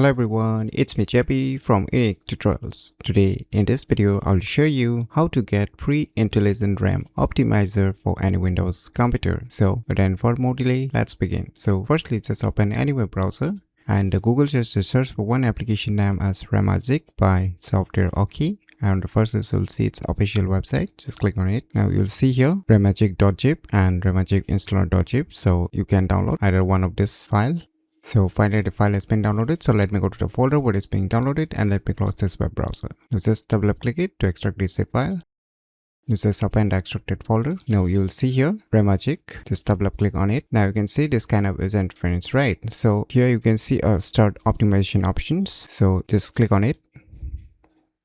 Hello everyone, it's me JP from UniqueTutorials. Today in this video, I'll show you how to get free intelligent RAM optimizer for any Windows computer. So without further more delay, let's begin. So firstly, just open any web browser and Google just search for one application name as Ramagic by Software OK. And first you'll see its official website. Just click on it. Now you'll see here ramagic.zip and ramagicinstaller.zip. So you can download either one of this file. So finally the file has been downloaded. So let me go to the folder where it's being downloaded and let me close this web browser. Now just double click it to extract this zip file. You just open the extracted folder. Now you'll see here Ramagic. Just double click on it. Now you can see this kind of is interference, right? So here you can see start optimization options. So just click on it.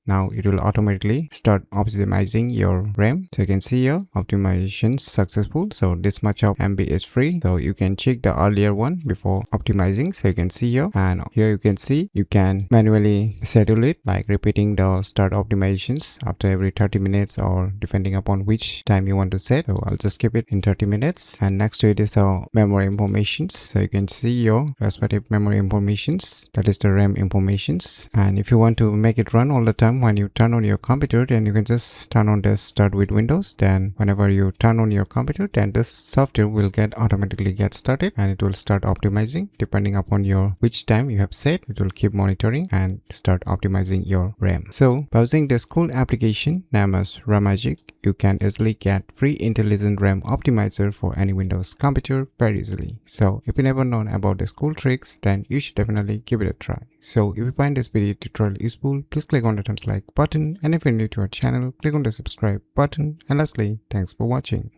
Now it will automatically start optimizing your RAM. So you can see here optimization successful. So this much of MB is free. So you can check the earlier one before optimizing. So you can see here, and here you can see you can manually schedule it, like repeating the start optimizations after every 30 minutes or depending upon which time you want to set. So I'll just keep it in 30 minutes. And next to it is our memory informations. So you can see your respective memory informations, that is the RAM informations. And if you want to make it run all the time when you turn on your computer, then you can just turn on this start with Windows. Then whenever you turn on your computer, then this software will automatically get started and it will start optimizing depending upon your which time you have set. It will keep monitoring and start optimizing your RAM. So by using this cool application named as Ramagic, you can easily get free intelligent RAM optimizer for any Windows computer very easily. So if you never known about these cool tricks, then you should definitely give it a try. So if you find this video tutorial useful, please click on the thumbs like button, and if you're new to our channel, click on the subscribe button, and lastly, thanks for watching.